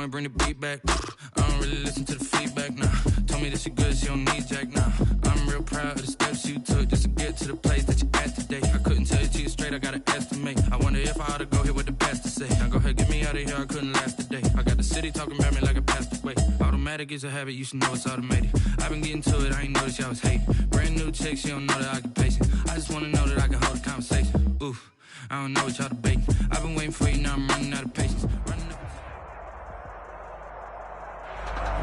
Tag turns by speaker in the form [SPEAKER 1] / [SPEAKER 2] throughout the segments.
[SPEAKER 1] might bring the beat back. I don't really listen to the feedback, nah. Told me that she good, she don't need Jack, nah. I'm real proud of the steps you took just to get to the place that you at today. I couldn't tell you to you straight, I gotta estimate. I wonder if I ought to go here with the best to say. Now go ahead, get me out of here, I couldn't last today. I got the city talking about me like a passed away. Automatic is a habit, you should know it's automated. I've been getting to it, I ain't noticed y'all was hating. Brand new chick, she don't know the occupation. I just wanna know that I can hold a conversation. Oof, I don't know what y'all debating. I've been waiting for you, now I'm running out of patience.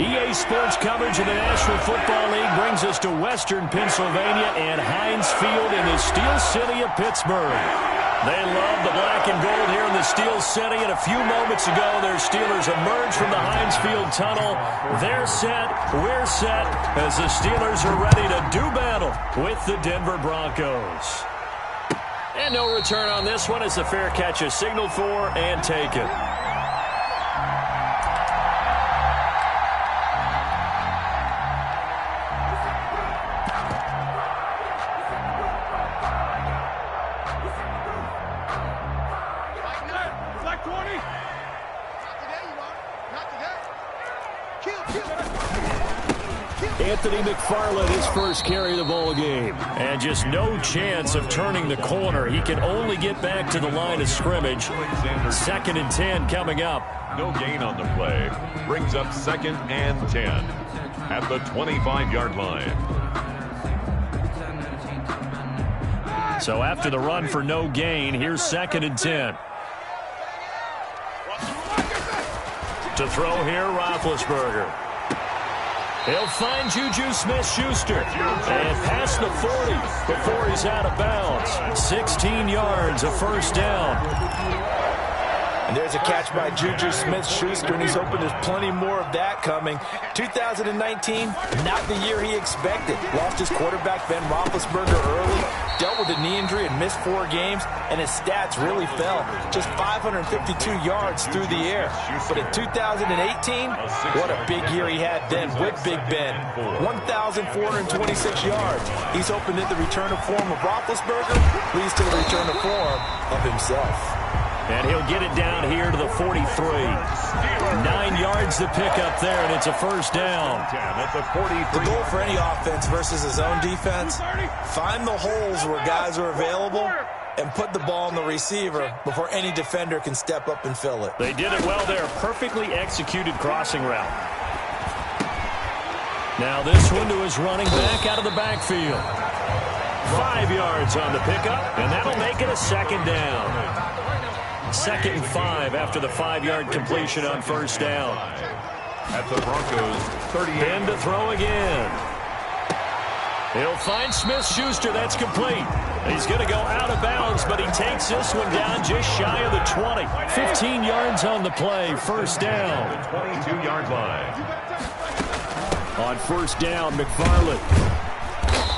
[SPEAKER 2] EA Sports coverage of the National Football League brings us to Western Pennsylvania and Heinz Field in the Steel City of Pittsburgh. They love the black and gold here in the Steel City, and a few moments ago, their Steelers emerged from the Heinz Field tunnel. They're set, we're set, as the Steelers are ready to do battle with the Denver Broncos. And no return on this one as the fair catch is signaled for and taken. Anthony McFarland, his first carry of the ball game. And just no chance of turning the corner. He can only get back to the line of scrimmage. 2nd and 10 coming up.
[SPEAKER 3] No gain on the play. Brings up 2nd and 10 at the 25-yard line.
[SPEAKER 2] So after the run for no gain, here's 2nd and 10. To throw here, Roethlisberger. He'll find Juju Smith-Schuster and past the 40 before he's out of bounds. 16 yards, a first down.
[SPEAKER 4] And there's a catch by Juju Smith-Schuster, and he's hoping there's plenty more of that coming. 2019, not the year he expected. Lost his quarterback, Ben Roethlisberger, early. Dealt with a knee injury and missed 4 games, and his stats really fell. Just 552 yards through the air. But in 2018, what a big year he had then with Big Ben. 1,426 yards. He's hoping that the return of form of Roethlisberger leads to the return of form of himself.
[SPEAKER 2] And he'll get it down here to the 43. 9 yards to pick up there, and it's a first down.
[SPEAKER 4] The goal for any offense versus his own defense, find the holes where guys are available and put the ball on the receiver before any defender can step up and fill it.
[SPEAKER 2] They did it well there. Perfectly executed crossing route. Now this one to his running back out of the backfield. 5 yards on the pickup, and that'll make it a second down. 2nd and 5 after the 5-yard completion on first down.
[SPEAKER 3] At the Broncos, 38.
[SPEAKER 2] Ben to throw again. He'll find Smith-Schuster. That's complete. He's going to go out of bounds, but he takes this one down just shy of the 20. 15 yards on the play. First down.
[SPEAKER 3] The 22-yard line.
[SPEAKER 2] On first down, McFarland.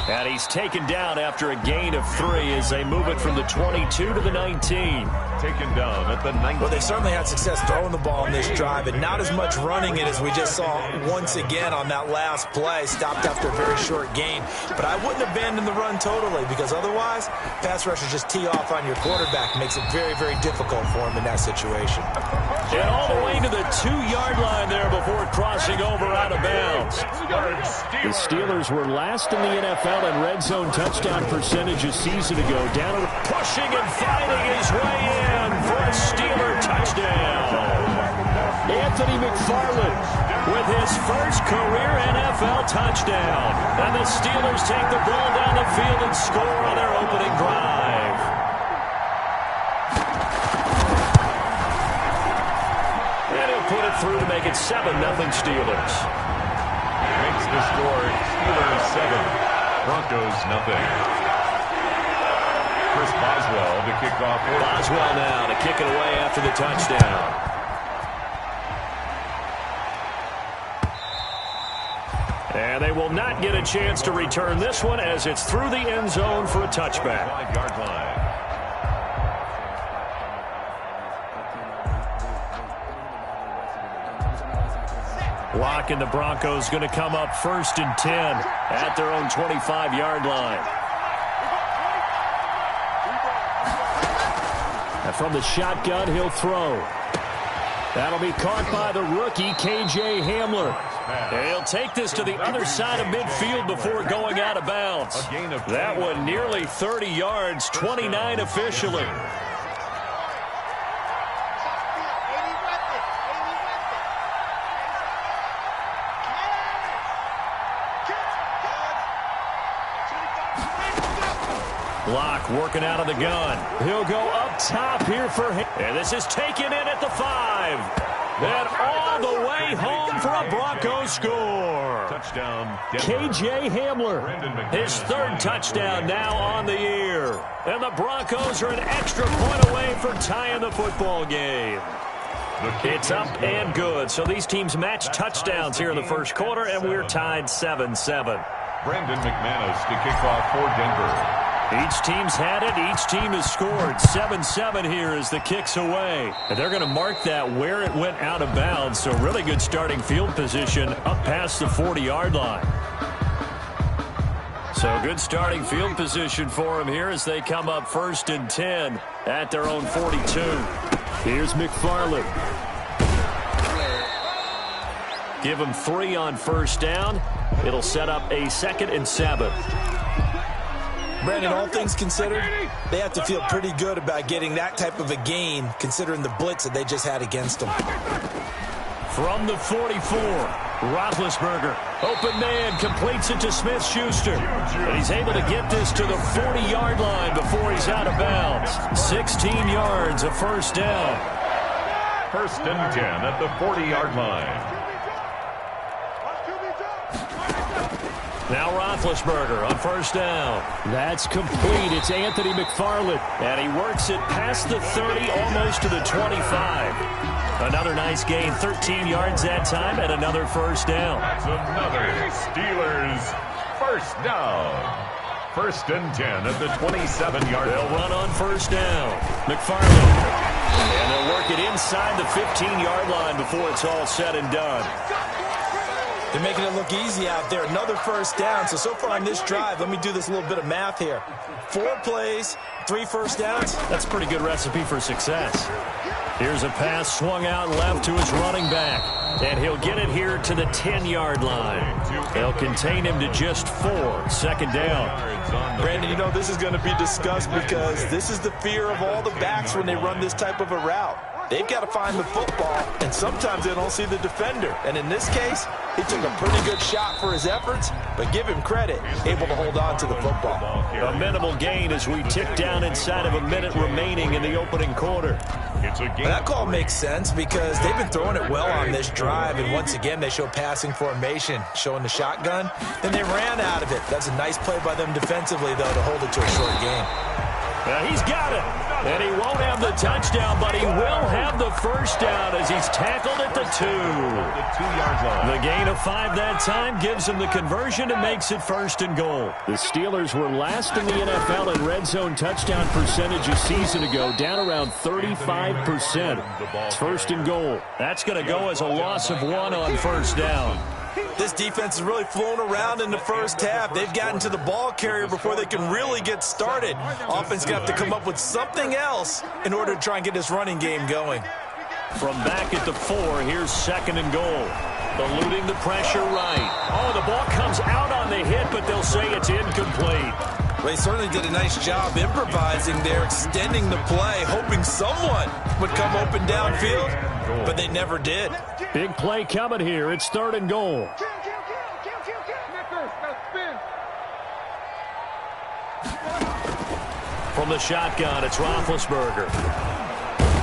[SPEAKER 2] And he's taken down after a gain of 3 as they move it from the 22 to the 19.
[SPEAKER 3] Taken down at the 19.
[SPEAKER 4] Well, they certainly had success throwing the ball on this drive, and not as much running it as we just saw once again on that last play. Stopped after a very short gain. But I wouldn't abandon the run totally, because otherwise, pass rushers just tee off on your quarterback. Makes it very, very difficult for him in that situation.
[SPEAKER 2] And all the way to the 2-yard line there before crossing over out of bounds. The Steelers were last in the NFL in red zone touchdown percentage a season ago. Down pushing and fighting his way in for a Steeler touchdown. Anthony McFarland with his first career NFL touchdown. And the Steelers take the ball down the field and score on their opening drive. And he'll put it through to make it 7-0 Steelers.
[SPEAKER 3] Makes the score Steelers 7. Broncos, nothing. Chris Boswell to kick off.
[SPEAKER 2] Boswell now to kick it away after the touchdown. And they will not get a chance to return this one as it's through the end zone for a touchback.
[SPEAKER 3] 5-yard line.
[SPEAKER 2] Locke and the Broncos going to come up 1st and 10 at their own 25-yard line. And from the shotgun, he'll throw. That'll be caught by the rookie, K.J. Hamler. And he'll take this to the other side of midfield before going out of bounds. That one nearly 30 yards, 29 officially. Block working out of the gun. He'll go up top here for him. And this is taken in at the 5. And all the way home for a Broncos score.
[SPEAKER 3] Touchdown.
[SPEAKER 2] K.J. Hamler, his 3rd touchdown now on the year. And the Broncos are an extra point away from tying the football game. It's up and good. So these teams match touchdowns here in the first quarter, and we're tied 7-7.
[SPEAKER 3] Brandon McManus to kick off for Denver.
[SPEAKER 2] Each team's had it. Each team has scored. 7-7 here as the kick's away. And they're going to mark that where it went out of bounds. So really good starting field position up past the 40-yard line. So good starting field position for them here as they come up 1st and 10 at their own 42. Here's McFarland. Give them 3 on 1st down. It'll set up a 2nd and 7.
[SPEAKER 4] Brandon, all things considered, they have to feel pretty good about getting that type of a gain, considering the blitz that they just had against them.
[SPEAKER 2] From the 44, Roethlisberger, open man, completes it to Smith-Schuster. And he's able to get this to the 40-yard line before he's out of bounds. 16 yards, a 1st down.
[SPEAKER 3] 1st and 10 at the 40-yard line.
[SPEAKER 2] Now Roethlisberger on 1st down. That's complete. It's Anthony McFarland. And he works it past the 30, almost to the 25. Another nice gain, 13 yards that time, and another 1st down.
[SPEAKER 3] That's another Steelers 1st down. 1st and 10 at the 27-yard line.
[SPEAKER 2] They'll run on 1st down. McFarland. And they'll work it inside the 15-yard line before it's all said and done.
[SPEAKER 4] They're making it look easy out there. Another 1st down. So far on this drive, let me do this little bit of math here. 4 plays, 3 1st downs.
[SPEAKER 2] That's a pretty good recipe for success. Here's a pass swung out left to his running back. And he'll get it here to the 10-yard line. They'll contain him to just 4. 2nd down.
[SPEAKER 4] Brandon, you know this is going to be discussed because this is the fear of all the backs when they run this type of a route. They've got to find the football, and sometimes they don't see the defender. And in this case, he took a pretty good shot for his efforts, but give him credit, able to hold on to the football.
[SPEAKER 2] A minimal gain as we tick down inside of a minute remaining in the opening quarter.
[SPEAKER 4] That call makes sense because they've been throwing it well on this drive, and once again they show passing formation, showing the shotgun. Then they ran out of it. That's a nice play by them defensively, though, to hold it to a short game.
[SPEAKER 2] He's got it. And he won't have the touchdown, but he will have the 1st down as he's tackled at the 2. The gain of 5 that time gives him the conversion and makes it 1st and goal. The Steelers were last in the NFL in red zone touchdown percentage a season ago, down around 35%. It's 1st and goal. That's going to go as a loss of 1 on 1st down.
[SPEAKER 4] This defense has really flown around in the 1st half. They've gotten to the ball carrier before they can really get started. Offense going to have to come up with something else in order to try and get this running game going.
[SPEAKER 2] From back at the 4, here's 2nd and goal. Eluding the pressure right. Oh, the ball comes out on the hit, but they'll say it's incomplete.
[SPEAKER 4] Well, he certainly did a nice job improvising there, extending the play, hoping someone would come open downfield, but they never did.
[SPEAKER 2] Big play coming here. It's 3rd and goal. From the shotgun, it's Roethlisberger.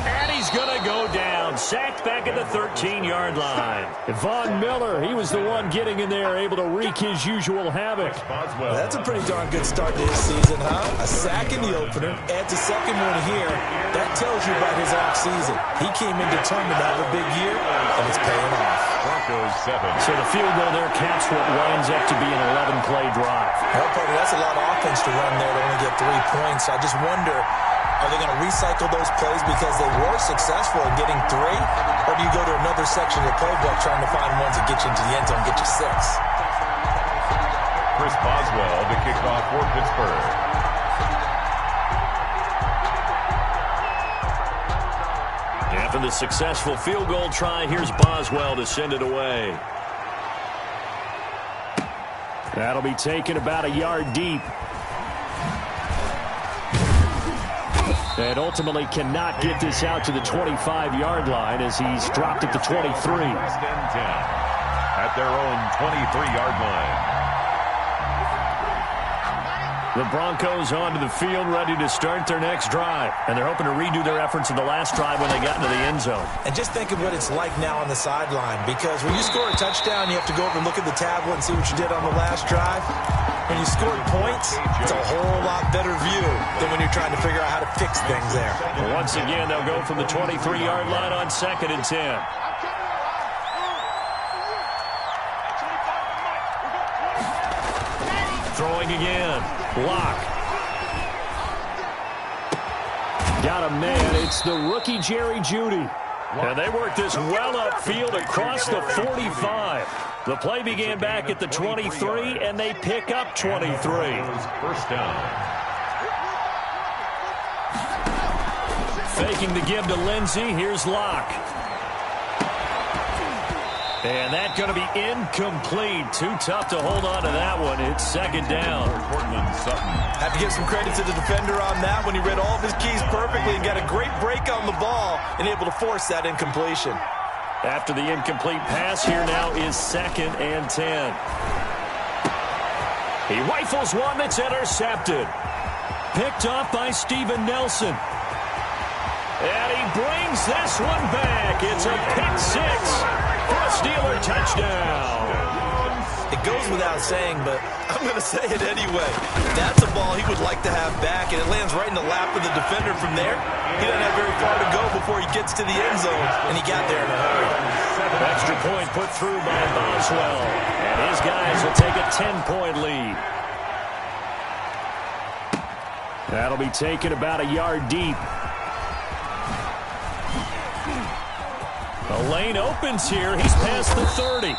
[SPEAKER 2] And he's going to go down. Sacked back at the 13-yard line. Von Miller, he was the one getting in there, able to wreak his usual havoc.
[SPEAKER 4] Well, that's a pretty darn good start to his season, huh? A sack in the opener, adds a 2nd one here. That tells you about his offseason. He came in determined to have a big year, and it's paying off.
[SPEAKER 3] Broncos 7.
[SPEAKER 2] So the field goal there caps what winds up to be an 11-play drive.
[SPEAKER 4] Well, partner, that's a lot of offense to run there to only get 3 points. I just wonder, are they going to recycle those plays because they were successful in getting 3? Or do you go to another section of the playbook trying to find ones that get you into the end zone and get you 6?
[SPEAKER 3] Chris Boswell to kick off for Pittsburgh.
[SPEAKER 2] Yeah, from the successful field goal try. Here's Boswell to send it away. That'll be taken about a yard deep. And ultimately cannot get this out to the 25-yard line as he's dropped at the 23.
[SPEAKER 3] At their own 23-yard line.
[SPEAKER 2] The Broncos onto the field, ready to start their next drive. And they're hoping to redo their efforts in the last drive when they got into the end zone.
[SPEAKER 4] And just think of what it's like now on the sideline, because when you score a touchdown, you have to go over and look at the tablet and see what you did on the last drive. When you scored points, it's a whole lot better view than when you're trying to figure out how to fix things there.
[SPEAKER 2] Well, once again, they'll go from the 23-yard line on 2nd and 10. Throwing again. Block. Got a man. It's the rookie Jerry Jeudy. And they work this well upfield across the 45. The play began back at the 23, and they pick up 23.
[SPEAKER 3] First down.
[SPEAKER 2] Faking the give to Lindsey. Here's Locke. And that's going to be incomplete. Too tough to hold on to that one. It's 2nd down.
[SPEAKER 3] Portland Sutton.
[SPEAKER 4] Have to give some credit to the defender on that when he read all of his keys perfectly and got a great break on the ball and able to force that incompletion.
[SPEAKER 2] After the incomplete pass, here now is 2nd and 10. He rifles one that's intercepted. Picked off by Steven Nelson. And he brings this one back. It's a pick six for a Steeler touchdown.
[SPEAKER 4] It goes without saying, but I'm going to say it anyway. That's a ball he would like to have back, and it lands right in the lap of the defender from there. He doesn't have very far to go before he gets to the end zone, and he got there in a hurry.
[SPEAKER 2] Extra point put through by Boswell, and his guys will take a 10-point lead. That'll be taken about a yard deep. The lane opens here. He's past the 30.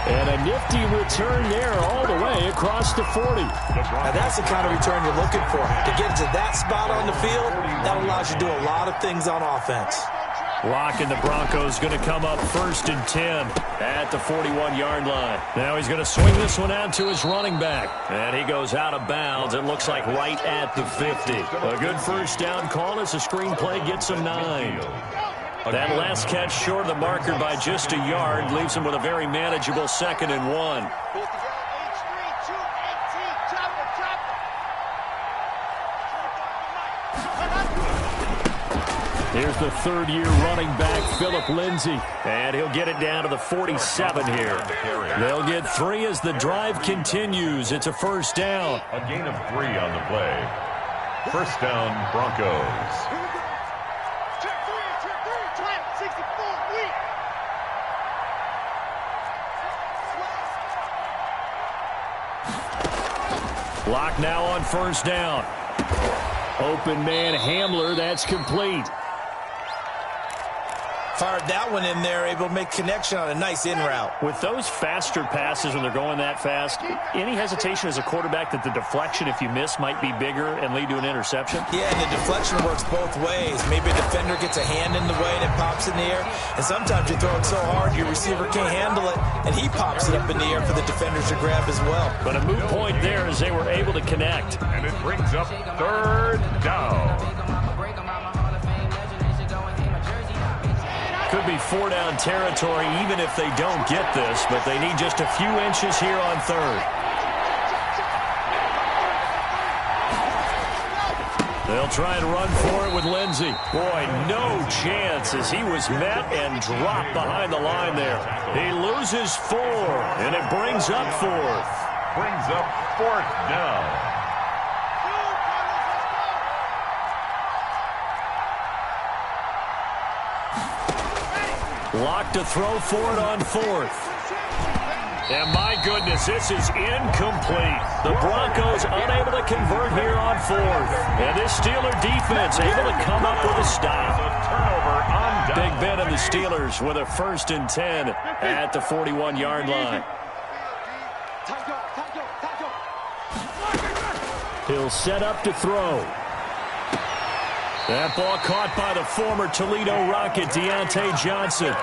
[SPEAKER 2] And a nifty return there all the way across the 40.
[SPEAKER 4] Now that's the kind of return you're looking for. To get to that spot on the field, that allows you to do a lot of things on offense.
[SPEAKER 2] Locke and the Broncos going to come up 1st and 10 at the 41-yard line. Now he's going to swing this one out to his running back. And he goes out of bounds. It looks like right at the 50. A good first down call as the screenplay gets him 9. That last catch short of the marker by just a yard leaves him with a very manageable 2nd and 1. Here's the third-year running back, Philip Lindsay. And he'll get it down to the 47 here. They'll get 3 as the drive continues. It's a first down.
[SPEAKER 3] A gain of 3 on the play. First down, Broncos.
[SPEAKER 2] Locke now on first down. Open man Hamler, that's complete.
[SPEAKER 4] Fired that one in there, able to make connection on a nice in route.
[SPEAKER 2] With those faster passes when they're going that fast, any hesitation as a quarterback that the deflection, if you miss, might be bigger and lead to an interception?
[SPEAKER 4] Yeah, and the deflection works both ways. Maybe a defender gets a hand in the way and it pops in the air. And sometimes you throw it so hard your receiver can't handle it, and he pops it up in the air for the defenders to grab as well.
[SPEAKER 2] But a moot point there as they were able to connect.
[SPEAKER 3] And it brings up 3rd down.
[SPEAKER 2] Could be 4-down territory even if they don't get this, but they need just a few inches here on 3rd. They'll try and run for it with Lindsey. Boy, no chance as he was met and dropped behind the line there. He loses 4, and it brings up 4th.
[SPEAKER 3] Brings up 4th down.
[SPEAKER 2] Locke to throw for it on 4th. And my goodness, this is incomplete. The Broncos unable to convert here on 4th. And this Steeler defense able to come up with a stop.
[SPEAKER 3] Turnover on down.
[SPEAKER 2] Big Ben and the Steelers with a 1st and 10 at the 41-yard line. He'll set up to throw. That ball caught by the former Toledo Rocket, Deontay Johnson.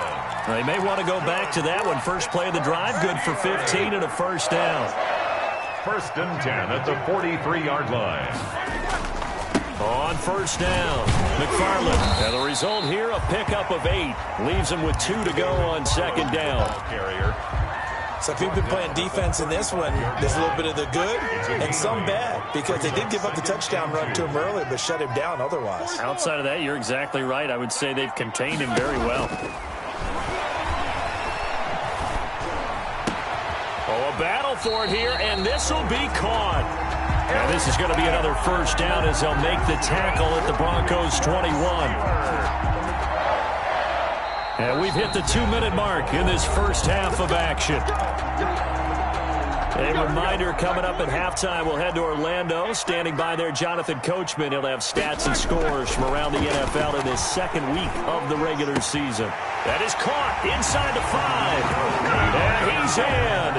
[SPEAKER 2] They may want to go back to that one. First play of the drive, good for 15 and a first down.
[SPEAKER 3] 1st and 10 at the 43-yard line.
[SPEAKER 2] On first down, McFarland. And the result here, a pickup of 8. Leaves him with 2 to go on 2nd down.
[SPEAKER 3] Carrier.
[SPEAKER 4] So if you've been playing defense in this one, there's a little bit of the good and some bad, because they did give up the touchdown run to him earlier, but shut him down otherwise.
[SPEAKER 2] Outside of that, you're exactly right. I would say they've contained him very well. Oh, a battle for it here, and this will be caught. And this is going to be another first down as they'll make the tackle at the Broncos 21. And we've hit the 2-minute mark in this first half of action. A reminder, coming up at halftime, we'll head to Orlando. Standing by there, Jonathan Coachman. He'll have stats and scores from around the NFL in this second week of the regular season. That is caught inside the 5. And he's in.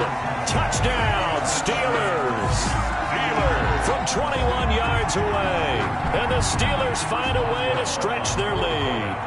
[SPEAKER 2] Touchdown, Steelers. From 21 yards away. And the Steelers find a way to stretch their lead.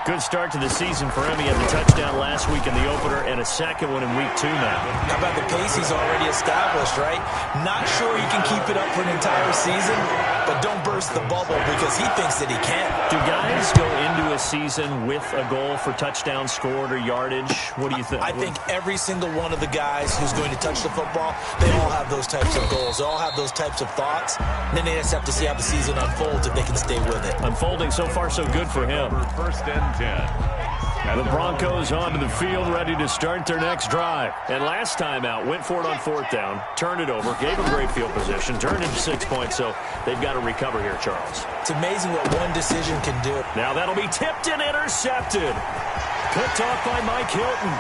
[SPEAKER 2] Good start to the season for him. He had the touchdown last week in the opener and a second one in week 2 now.
[SPEAKER 4] How about the pace he's already established, right? Not sure he can keep it up for an entire season, but don't burst the bubble because he thinks that he can.
[SPEAKER 2] Do guys go into a season with a goal for touchdown scored or yardage? What do you think?
[SPEAKER 4] I think every single one of the guys who's going to touch the football, they all have those types of goals. They all have those types of thoughts. And then they just have to see how the season unfolds if they can stay with it.
[SPEAKER 2] Unfolding so far so good for him.
[SPEAKER 3] 1st and 10.
[SPEAKER 2] The Broncos onto the field, ready to start their next drive. And last time out, went for it on 4th down, turned it over, gave them great field position, turned into 6 points, so they've got to recover here, Charles.
[SPEAKER 4] It's amazing what one decision can do.
[SPEAKER 2] Now that'll be tipped and intercepted. Picked off by Mike Hilton.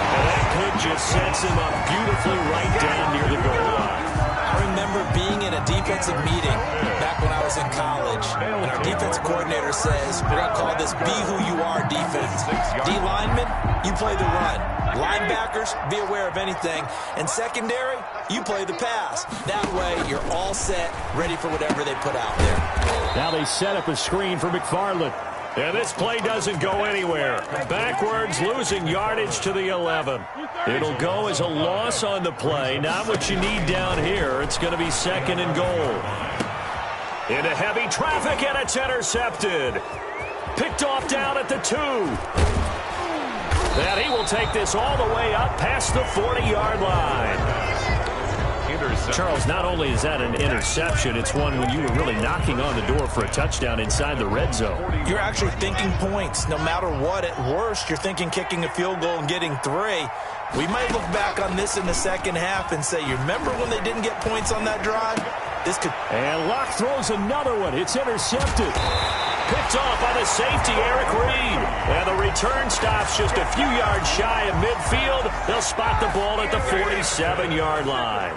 [SPEAKER 2] And that could just sets him up beautifully right down near the goal line.
[SPEAKER 4] I remember being in a defensive meeting back when I was in college, and our defensive coordinator says, we're going to call this be who you are defense. D linemen, you play the run. Linebackers, be aware of anything. And secondary, you play the pass. That way, you're all set, ready for whatever they put out there.
[SPEAKER 2] Now they set up a screen for McFarland. And this play doesn't go anywhere. Backwards, losing yardage to the 11. It'll go as a loss on the play. Not what you need down here. It's going to be 2nd and goal. Into heavy traffic, and it's intercepted. Picked off down at the 2. And he will take this all the way up past the 40-yard line. Charles, not only is that an interception, it's one when you were really knocking on the door for a touchdown inside the red zone.
[SPEAKER 4] You're actually thinking points. No matter what, at worst, you're thinking kicking a field goal and getting 3. We might look back on this in the second half and say, you remember when they didn't get points on that drive? This could...
[SPEAKER 2] And Locke throws another one. It's intercepted. Picked off by the safety, Eric Reed. And the return stops just a few yards shy of midfield. They'll spot the ball at the 47-yard line.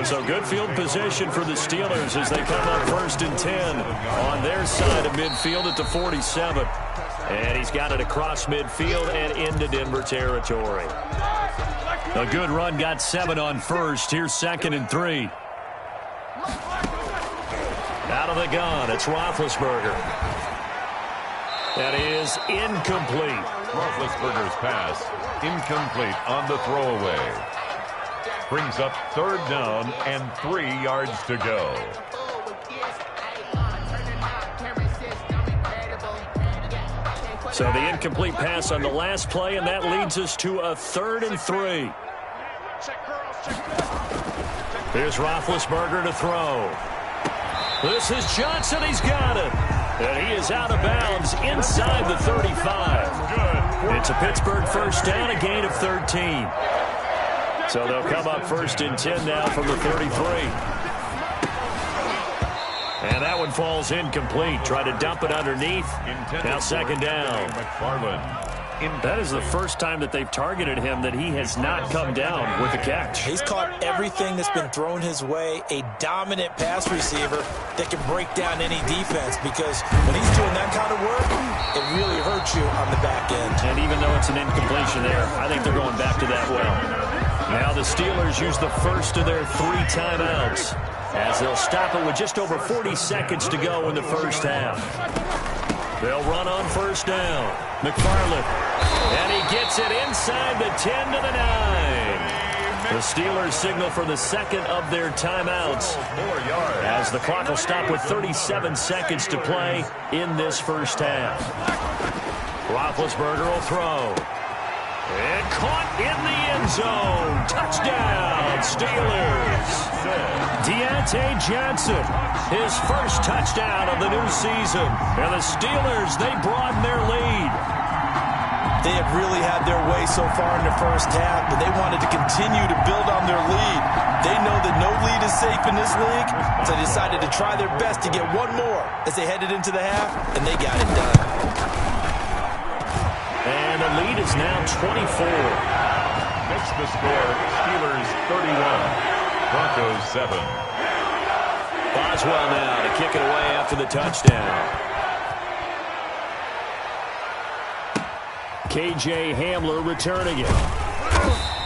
[SPEAKER 2] So good field position for the Steelers as they come up 1st and 10 on their side of midfield at the 47. And he's got it across midfield and into Denver territory. A good run, got 7 on 1st. Here's 2nd and 3. Out of the gun, it's Roethlisberger. That is incomplete.
[SPEAKER 3] Roethlisberger's pass incomplete on the throwaway. Brings up 3rd down and 3 yards to go.
[SPEAKER 2] So the incomplete pass on the last play, and that leads us to a 3rd and 3. Here's Roethlisberger to throw. This is Johnson. He's got it. And he is out of bounds inside the 35. It's a Pittsburgh first down, a gain of 13. So they'll come up 1st and 10 now from the 33. And that one falls incomplete. Try to dump it underneath. Now 2nd down. That is the first time that they've targeted him that he has not come down with a catch.
[SPEAKER 4] He's caught everything that's been thrown his way. A dominant pass receiver that can break down any defense, because when he's doing that kind of work, it really hurts you on the back end.
[SPEAKER 2] And even though it's an incompletion there, I think they're going back to that well. Now the Steelers use the first of their 3 timeouts. as they'll stop it with just over 40 seconds to go in the first half. They'll run on first down. McFarland. And he gets it inside the 10 to the 9. The Steelers signal for the second of their timeouts as the clock will stop with 37 seconds to play in this first half. Roethlisberger will throw. And caught in the end zone. Touchdown, Steelers. Deontay Johnson, his first touchdown of the new season. And the Steelers, they broaden their lead.
[SPEAKER 4] They have really had their way so far in the first half, but they wanted to continue to build on their lead. They know that no lead is safe in this league, so they decided to try their best to get one more as they headed into the half, and they got it done.
[SPEAKER 2] And the lead is now 24.
[SPEAKER 3] Makes the score Steelers 31, Broncos 7.
[SPEAKER 2] Boswell now to kick it away after the touchdown. K.J. Hamler returning it.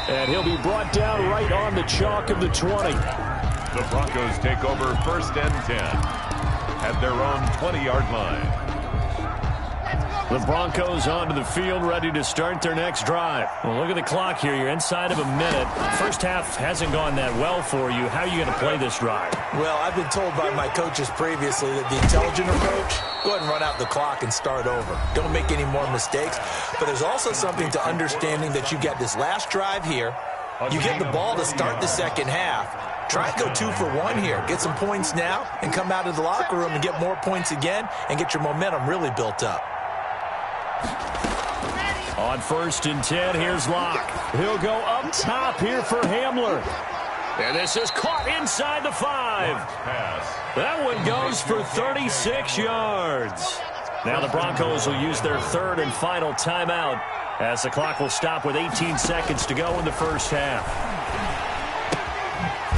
[SPEAKER 2] And he'll be brought down right on the chalk of the 20.
[SPEAKER 3] The Broncos take over first and 10 at their own 20-yard line.
[SPEAKER 2] The Broncos onto the field, ready to start their next drive. Well, look at the clock here. You're inside of a minute. First half hasn't gone that well for you. How are you going to play this drive?
[SPEAKER 4] Well, I've been told by my coaches previously that the intelligent approach, go ahead and run out the clock and start over. Don't make any more mistakes. But there's also something to understanding that you got this last drive here. You get the ball to start the second half. Try and go 2 for 1 here. Get some points now and come out of the locker room and get more points again and get your momentum really built up.
[SPEAKER 2] On first and 10, here's Locke. He'll go up top here for Hamler. And this is caught inside the 5. That one goes for 36 yards. Now the Broncos will use their third and final timeout as the clock will stop with 18 seconds to go in the first half.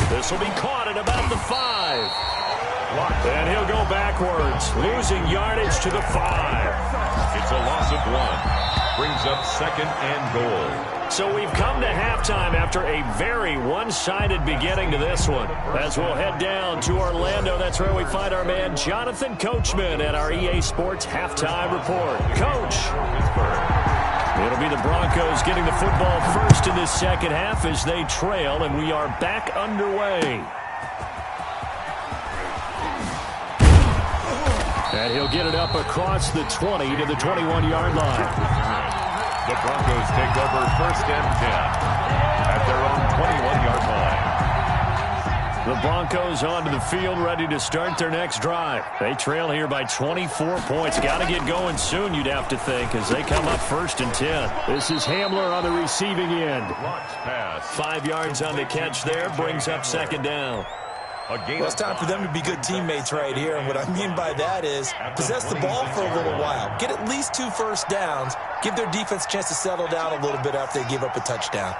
[SPEAKER 2] This will be caught at about the 5. And he'll go backwards, losing yardage to the 5.
[SPEAKER 3] It's a loss of 1. Brings up second and goal.
[SPEAKER 2] So we've come to halftime after a very one-sided beginning to this one. As we'll head down to Orlando, that's where we find our man Jonathan Coachman at our EA Sports Halftime Report. Coach. It'll be the Broncos getting the football first in this second half as they trail, and we are back underway. And he'll get it up across the 20 to the 21-yard line.
[SPEAKER 3] The Broncos take over first and 10 at their own 21-yard line.
[SPEAKER 2] The Broncos onto the field, ready to start their next drive. They trail here by 24 points. Got to get going soon, you'd have to think, as they come up first and 10. This is Hamler on the receiving end. 5 yards on the catch there, brings up second down.
[SPEAKER 4] Well, it's time for them to be good teammates right here, and what I mean by that is possess the ball for a little while. Get at least 2 first downs. Give their defense a chance to settle down a little bit after they give up a touchdown.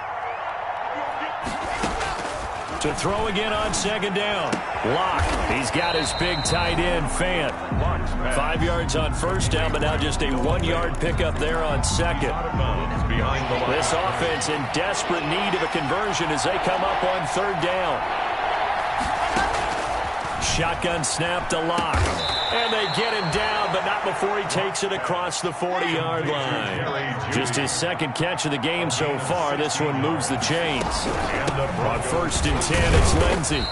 [SPEAKER 2] To throw again on second down. Locke. He's got his big tight end, Fant. 5 yards on first down, but now just a 1-yard pickup there on second. This offense in desperate need of a conversion as they come up on third down. Shotgun snap to Locke. And they get him down, but not before he takes it across the 40-yard line. Just his second catch of the game so far. This one moves the chains. On first and 10, it's Lindsey.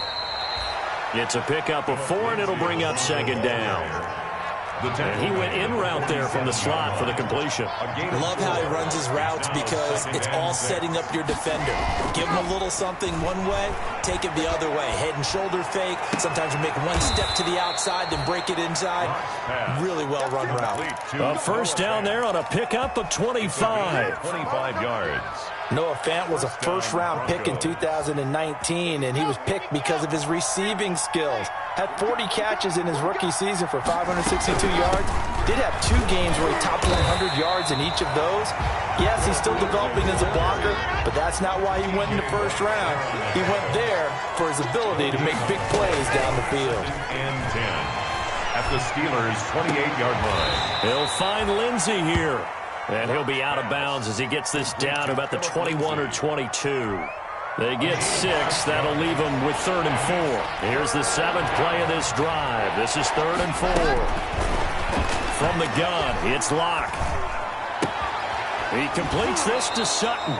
[SPEAKER 2] It's a pickup of 4, and it'll bring up second down. And he went in route there from the slot for the completion.
[SPEAKER 4] Love how he runs his routes because it's all setting up your defender. Give him a little something one way, take it the other way. Head and shoulder fake. Sometimes you make one step to the outside, then break it inside. Really well run route.
[SPEAKER 2] A first down there on a pickup of 25.
[SPEAKER 3] 25 yards.
[SPEAKER 4] Noah Fant was a first-round pick in 2019, and he was picked because of his receiving skills. Had 40 catches in his rookie season for 562 yards. Did have 2 games where he topped 100 yards in each of those. Yes, he's still developing as a blocker, but that's not why he went in the first round. He went there for his ability to make big plays down the field.
[SPEAKER 3] And 10 at the Steelers' 28-yard line.
[SPEAKER 2] He'll find Lindsey here. And he'll be out of bounds as he gets this down to about the 21 or 22. They get 6. That'll leave them with 3rd and 4. Here's the 7th play of this drive. This is 3rd and 4. From the gun, it's Locke. He completes this to Sutton.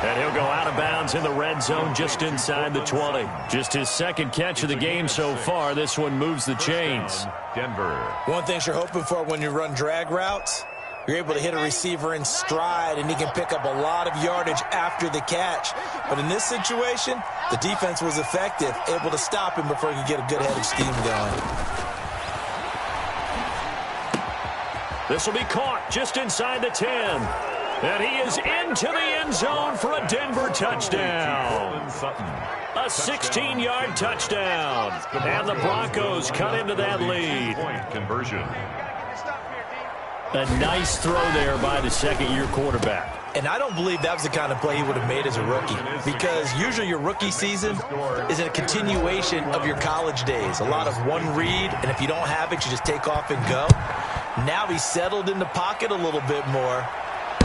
[SPEAKER 2] And he'll go out of bounds in the red zone just inside the 20. Just his 2nd catch of the game so far. This one moves the chains.
[SPEAKER 3] Denver.
[SPEAKER 4] One thing you're hoping for when you run drag routes, you're able to hit a receiver in stride, and he can pick up a lot of yardage after the catch. But in this situation, the defense was effective, able to stop him before he could get a good head of steam going.
[SPEAKER 2] This will be caught just inside the 10. And he is into the end zone for a Denver touchdown. A 16-yard touchdown. And the Broncos cut into that lead.
[SPEAKER 3] Point conversion.
[SPEAKER 2] A nice throw there by the 2nd-year quarterback.
[SPEAKER 4] And I don't believe that was the kind of play he would have made as a rookie, because usually your rookie season is a continuation of your college days. A lot of one read, and if you don't have it, you just take off and go. Now he's settled in the pocket a little bit more,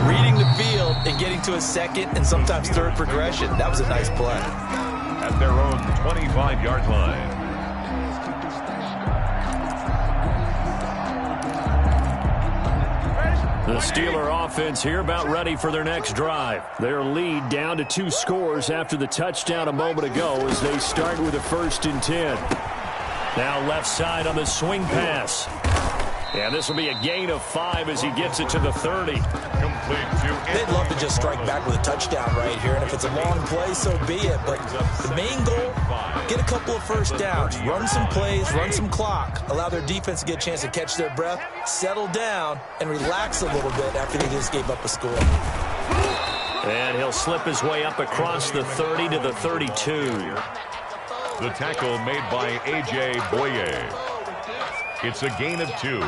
[SPEAKER 4] reading the field and getting to a 2nd and sometimes 3rd progression. That was a nice play.
[SPEAKER 3] At their own 25-yard line.
[SPEAKER 2] The Steeler offense here about ready for their next drive. Their lead down to 2 scores after the touchdown a moment ago as they start with a 1st and 10. Now left side on the swing pass. And this will be a gain of 5 as he gets it to the 30.
[SPEAKER 4] They'd love to just strike back with a touchdown right here, and if it's a long play, so be it. But the main goal, get a couple of first downs, run some plays, run some clock, allow their defense to get a chance to catch their breath, settle down, and relax a little bit after they just gave up a score.
[SPEAKER 2] And he'll slip his way up across the 30 to the 32.
[SPEAKER 3] The tackle made by A.J. Boye. It's a gain of 2.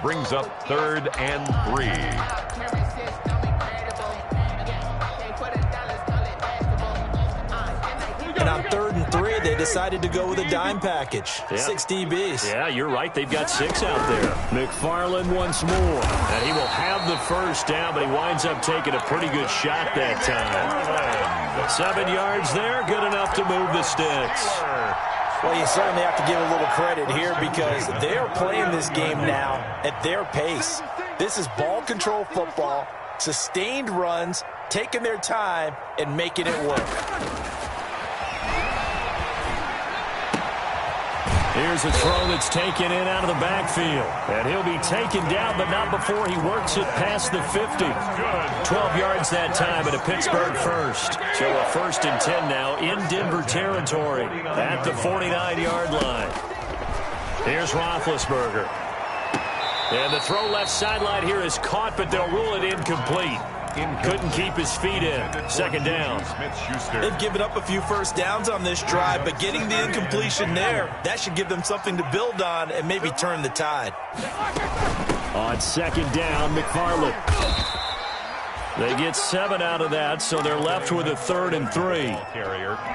[SPEAKER 3] Brings up 3rd and 3.
[SPEAKER 4] And on 3rd and 3, they decided to go with a dime package. Yeah. 6 DBs.
[SPEAKER 2] Yeah, you're right. They've got 6 out there. McFarland once more. And he will have the first down, but he winds up taking a pretty good shot that time. 7 yards there, good enough to move the sticks.
[SPEAKER 4] Well, you certainly have to give a little credit here because they're playing this game now at their pace. This is ball control football, sustained runs, taking their time, and making it work.
[SPEAKER 2] Here's a throw that's taken in out of the backfield. And he'll be taken down, but not before he works it past the 50. 12 yards that time at a Pittsburgh 1st. So a 1st and 10 now in Denver territory at the 49-yard line. Here's Roethlisberger. And the throw left sideline here is caught, but they'll rule it incomplete. Couldn't keep his feet in. 2nd down.
[SPEAKER 4] They've given up a few first downs on this drive, but getting the incompletion there, that should give them something to build on and maybe turn the tide.
[SPEAKER 2] On 2nd down, McFarland. They get 7 out of that, so they're left with a 3rd and 3.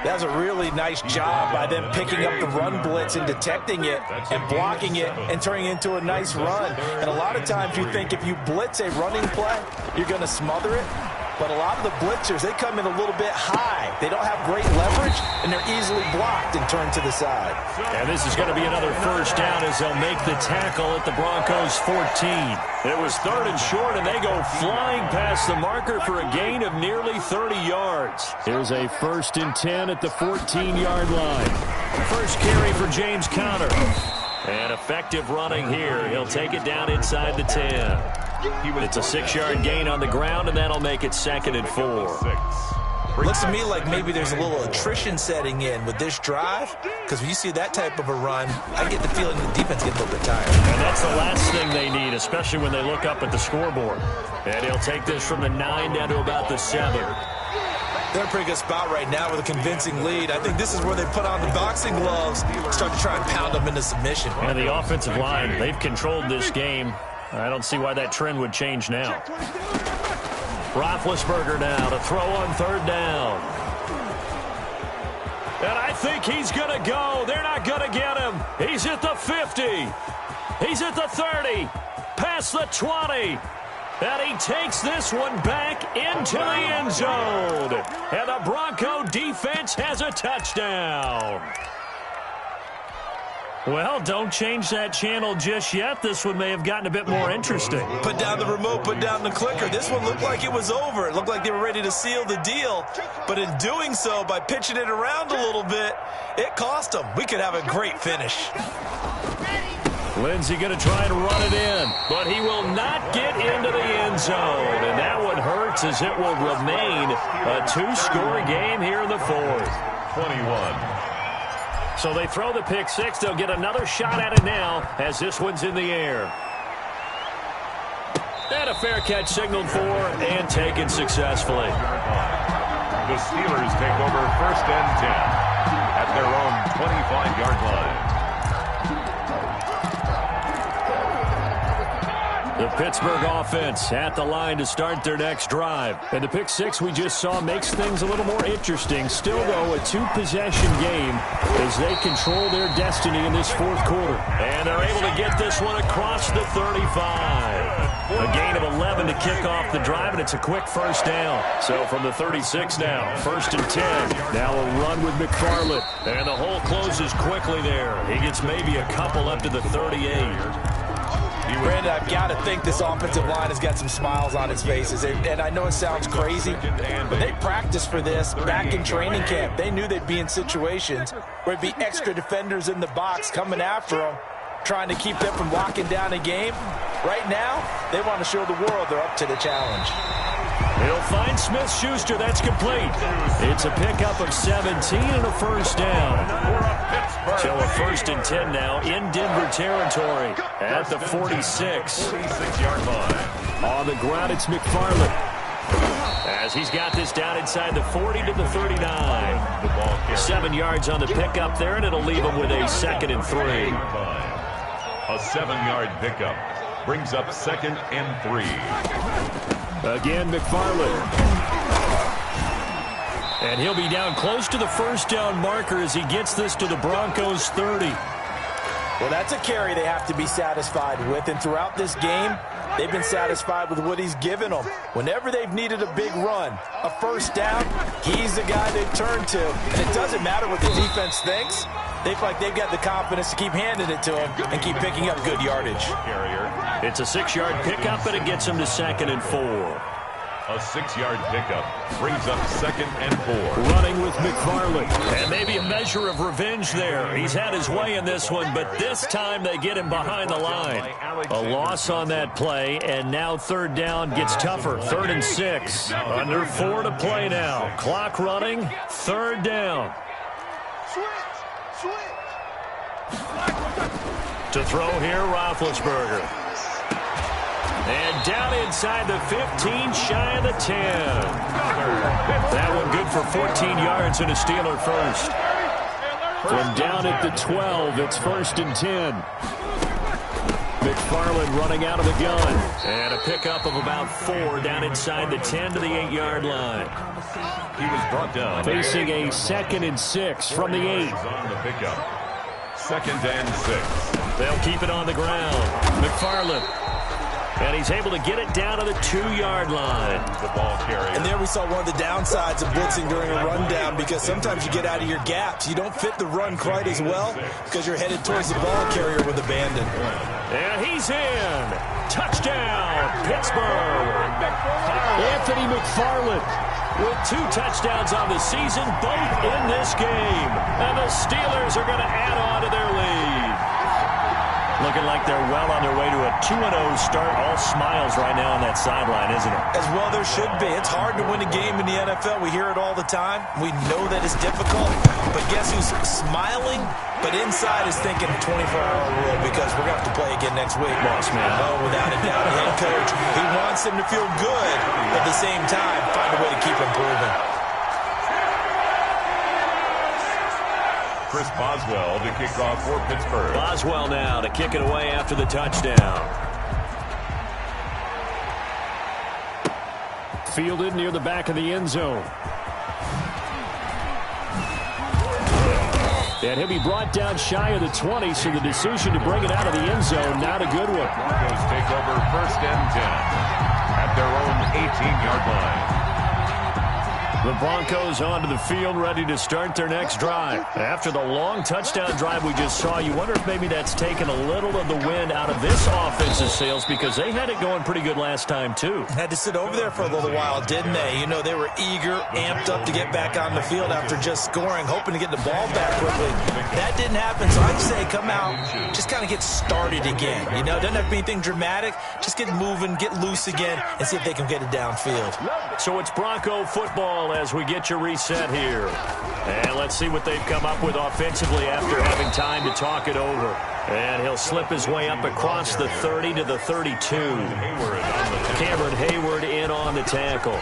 [SPEAKER 4] That was a really nice job by them picking up the run blitz and detecting it and blocking it and turning it into a nice run. And a lot of times you think if you blitz a running play, you're going to smother it. But a lot of the blitzers, they come in a little bit high. They don't have great leverage, and they're easily blocked and turned to the side.
[SPEAKER 2] And this is going to be another first down as they'll make the tackle at the Broncos 14. It was 3rd and short, and they go flying past the marker for a gain of nearly 30 yards. Here's a 1st and 10 at the 14-yard line. First carry for James Conner. And effective running here. He'll take it down inside the 10. It's a 6-yard gain on the ground, and that'll make it 2nd and 4.
[SPEAKER 4] Looks to me like maybe there's a little attrition setting in with this drive, because when you see that type of a run, I get the feeling the defense gets a little bit tired.
[SPEAKER 2] And that's the last thing they need, especially when they look up at the scoreboard. And he'll take this from the 9 down to about the 7.
[SPEAKER 4] They're in a pretty good spot right now with a convincing lead. I think this is where they put on the boxing gloves, start to try and pound them into submission.
[SPEAKER 2] And the offensive line, they've controlled this game. I don't see why that trend would change now. Roethlisberger now to throw on 3rd down. And I think he's going to go. They're not going to get him. He's at the 50. He's at the 30. Past the 20. And he takes this one back into the end zone. And the Bronco defense has a touchdown. Well, don't change that channel just yet. This one may have gotten a bit more interesting.
[SPEAKER 4] Put down the remote, put down the clicker. This one looked like it was over. It looked like they were ready to seal the deal. But in doing so, by pitching it around a little bit, it cost them. We could have a great finish.
[SPEAKER 2] Lindsey going to try and run it in, but he will not get into the end zone. And that one hurts as it will remain a two-score game here in the fourth.
[SPEAKER 3] 21.
[SPEAKER 2] So they throw the pick six. They'll get another shot at it now as this one's in the air. And a fair catch signaled for and taken successfully.
[SPEAKER 3] The Steelers take over 1st and 10 at their own 25-yard line.
[SPEAKER 2] The Pittsburgh offense at the line to start their next drive. And the pick six we just saw makes things a little more interesting. Still, though, a two-possession game as they control their destiny in this fourth quarter. And they're able to get this one across the 35. A gain of 11 to kick off the drive, and it's a quick first down. So from the 36 now, 1st and 10. Now a run with McFarland. And the hole closes quickly there. He gets maybe a couple up to the 38.
[SPEAKER 4] Brandon, I've got to think this offensive line has got some smiles on its faces. And I know it sounds crazy, but they practiced for this back in training camp. They knew they'd be in situations where there'd be extra defenders in the box coming after them, trying to keep them from locking down a game. Right now, they want to show the world they're up to the challenge.
[SPEAKER 2] He'll find Smith-Schuster. That's complete. It's a pickup of 17 and a first down. So a 1st and 10 now in Denver territory at the 46.
[SPEAKER 3] 46-yard line.
[SPEAKER 2] On the ground, it's McFarland. As he's got this down inside the 40 to the 39. 7 yards on the pickup there, and it'll leave him with a 2nd and 3.
[SPEAKER 3] A 7-yard pickup brings up 2nd and 3.
[SPEAKER 2] Again, McFarland. And he'll be down close to the first down marker as he gets this to the Broncos' 30.
[SPEAKER 4] Well, that's a carry they have to be satisfied with. And throughout this game, they've been satisfied with what he's given them. Whenever they've needed a big run, a first down, he's the guy they've turned to. And it doesn't matter what the defense thinks. They feel like they've got the confidence to keep handing it to him and keep picking up good yardage.
[SPEAKER 2] It's a 6-yard pickup, and it gets him to 2nd and 4.
[SPEAKER 3] A 6-yard pickup brings up 2nd and 4.
[SPEAKER 2] Running with McFarland. And maybe a measure of revenge there. He's had his way in this one, but this time they get him behind the line. A loss on that play, and now 3rd down gets tougher. 3rd and 6. Under 4 to play now. Clock running. 3rd down. To throw here, Roethlisberger. And down inside the 15, shy of the 10. That one good for 14 yards and a Steeler first. From down at the 12, it's 1st and 10. McFarland running out of the gun. And a pickup of about 4 down inside the 10 to the 8-yard line.
[SPEAKER 3] He was brought down.
[SPEAKER 2] Facing a 2nd and 6 from the 8.
[SPEAKER 3] On the pickup. 2nd and 6.
[SPEAKER 2] They'll keep it on the ground. McFarland. And he's able to get it down to the 2-yard line.
[SPEAKER 3] The ball carrier.
[SPEAKER 4] And there we saw one of the downsides of blitzing during a rundown, because sometimes you get out of your gaps. You don't fit the run quite as well because you're headed towards the ball carrier with abandon.
[SPEAKER 2] And he's in. Touchdown, Pittsburgh. Anthony McFarland with 2 touchdowns on the season, both in this game. And the Steelers are going to add on to their lead. Looking like they're well on their way to a 2-0 start. All smiles right now on that sideline, isn't it?
[SPEAKER 4] As well there should be. It's hard to win a game in the NFL. We hear it all the time. We know that it's difficult. But guess who's smiling? But inside is thinking 24-hour rule, because we're going to have to play again next week.
[SPEAKER 2] Boss man.
[SPEAKER 4] Oh, without a doubt. Head coach, he wants them to feel good, but at the same time, find a way to keep improving.
[SPEAKER 3] Chris Boswell to kick off for Pittsburgh.
[SPEAKER 2] Boswell now to kick it away after the touchdown. Fielded near the back of the end zone. And he'll be brought down shy of the 20, so the decision to bring it out of the end zone, not a good one.
[SPEAKER 3] Broncos take over 1st and 10. 18-yard line.
[SPEAKER 2] The Broncos onto the field, ready to start their next drive. After the long touchdown drive we just saw, you wonder if maybe that's taken a little of the wind out of this offense's sails, because they had it going pretty good last time, too.
[SPEAKER 4] Had to sit over there for a little while, didn't they? You know, they were eager, amped up to get back on the field after just scoring, hoping to get the ball back quickly. That didn't happen, so I'd say come out, just kind of get started again. You know, doesn't have to be anything dramatic. Just get moving, get loose again, and see if they can get it downfield.
[SPEAKER 2] So it's Bronco football as we get you reset here. And let's see what they've come up with offensively after having time to talk it over. And he'll slip his way up across the 30 to the 32. Cameron Hayward in on the tackle.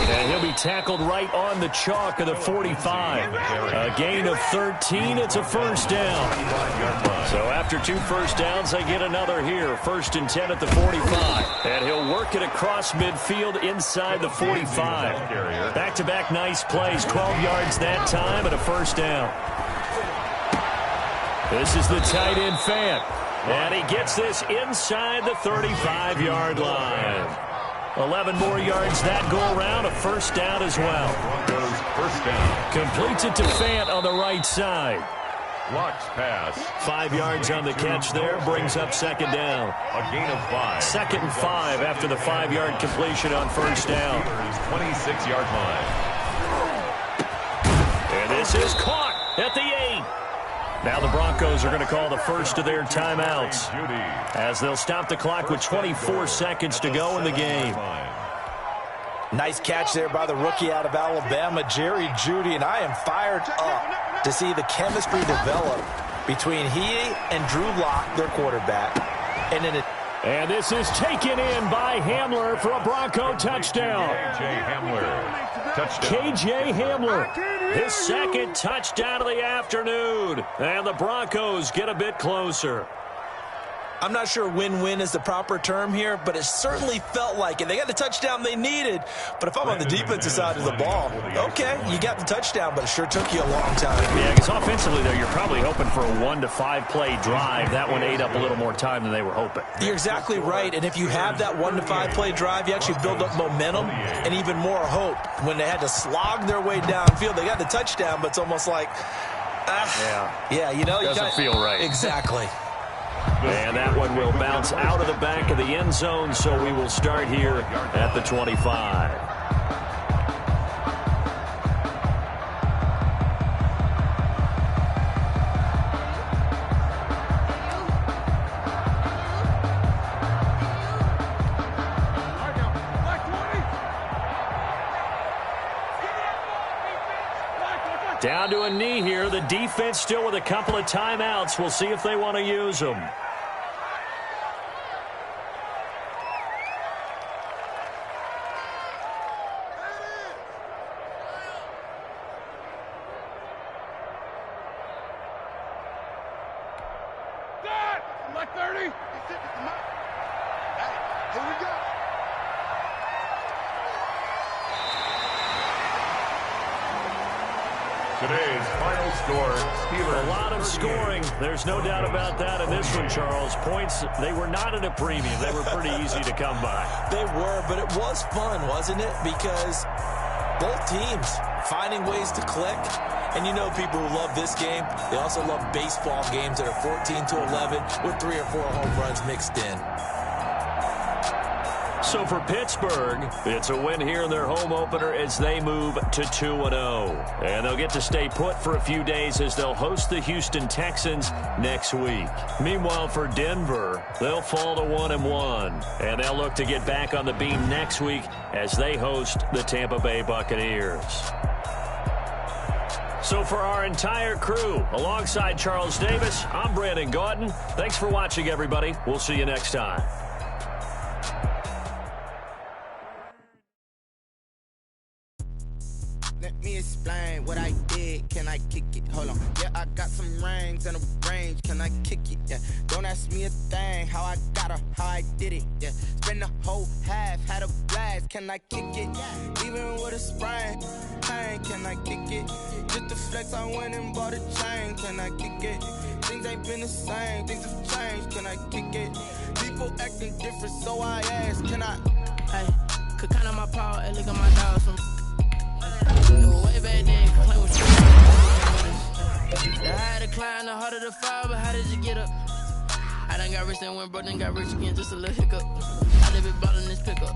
[SPEAKER 2] And he'll be tackled right on the chalk of the 45. A gain of 13. It's a first down. So after 2 first downs, they get another here. 1st and 10 at the 45. And he'll work it across midfield inside the 45. Back-to-back nice plays. 12 yards that time and a first down. This is the tight end Fant. And he gets this inside the 35-yard line. 11 more yards that go around, a first down as well.
[SPEAKER 3] First down.
[SPEAKER 2] Completes it to Fant on the right side.
[SPEAKER 3] Locks pass.
[SPEAKER 2] 5 yards on the catch there, brings up second down.
[SPEAKER 3] A gain of 5.
[SPEAKER 2] 2nd and 5 after the 5-yard completion on first down.
[SPEAKER 3] 26-yard line.
[SPEAKER 2] And this is caught at the 8. Now the Broncos are going to call the first of their timeouts as they'll stop the clock with 24 seconds to go in the game.
[SPEAKER 4] Nice catch there by the rookie out of Alabama, Jerry Jeudy, and I am fired up to see the chemistry develop between he and Drew Lock, their quarterback. And
[SPEAKER 2] this is taken in by Hamler for a Bronco touchdown.
[SPEAKER 3] K.J. Hamler, touchdown.
[SPEAKER 2] K.J. Hamler, his 2nd touchdown of the afternoon. And the Broncos get a bit closer.
[SPEAKER 4] I'm not sure win-win is the proper term here, but it certainly felt like it. They got the touchdown they needed, but if I'm on the defensive side of the ball, okay, you got the touchdown, but it sure took you a long time.
[SPEAKER 2] Yeah, because offensively there, you're probably hoping for a 1 to 5 play drive. That one ate up a little more time than they were hoping.
[SPEAKER 4] You're exactly right, and if you have that 1 to 5 play drive, you actually build up momentum and even more hope. When they had to slog their way downfield, they got the touchdown, but it's almost like, yeah, you know,
[SPEAKER 2] doesn't feel right.
[SPEAKER 4] Exactly.
[SPEAKER 2] And that one will bounce out of the back of the end zone, so we will start here at the 25. Down to a knee here. The defense still with a couple of timeouts. We'll see if they want to use them.
[SPEAKER 5] Like 30. Here we go.
[SPEAKER 3] Today's final score, Steelers.
[SPEAKER 2] A lot of scoring. There's no doubt about that in this one, Charles. Points, they were not at a premium. They were pretty easy to come by.
[SPEAKER 4] They were, but it was fun, wasn't it? Because both teams finding ways to click. And you know people who love this game, they also love baseball games that are 14-11 with 3 or 4 home runs mixed in.
[SPEAKER 2] So for Pittsburgh, it's a win here in their home opener as they move to 2-0. And they'll get to stay put for a few days as they'll host the Houston Texans next week. Meanwhile, for Denver, they'll fall to 1-1. And they'll look to get back on the beam next week as they host the Tampa Bay Buccaneers. So for our entire crew, alongside Charles Davis, I'm Brandon Gaudin. Thanks for watching, everybody. We'll see you next time.
[SPEAKER 6] Let me explain what I did. Can I kick it? Hold on. Yeah, I got some rings and a range. Can I kick it? Yeah. Don't ask me a thing. How I got her, how I did it. Yeah. Spend the whole half, had a blast. Can I kick it? Even with a sprain, pain. Can I kick it? Just to flex, I went and bought a chain. Can I kick it? things ain't been the same. Things have changed, can I kick it? People acting different, so I ask, can I?
[SPEAKER 7] Hey, could count on my power and look at my dogs from way back then, complain with you. The higher the climb, the harder the fall, but how did you get up? I done got rich and went broke, then got rich again, just a little hiccup. I live it ballin' this pickup.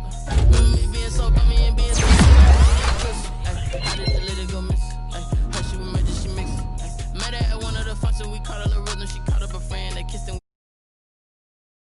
[SPEAKER 7] Me being so bummy and being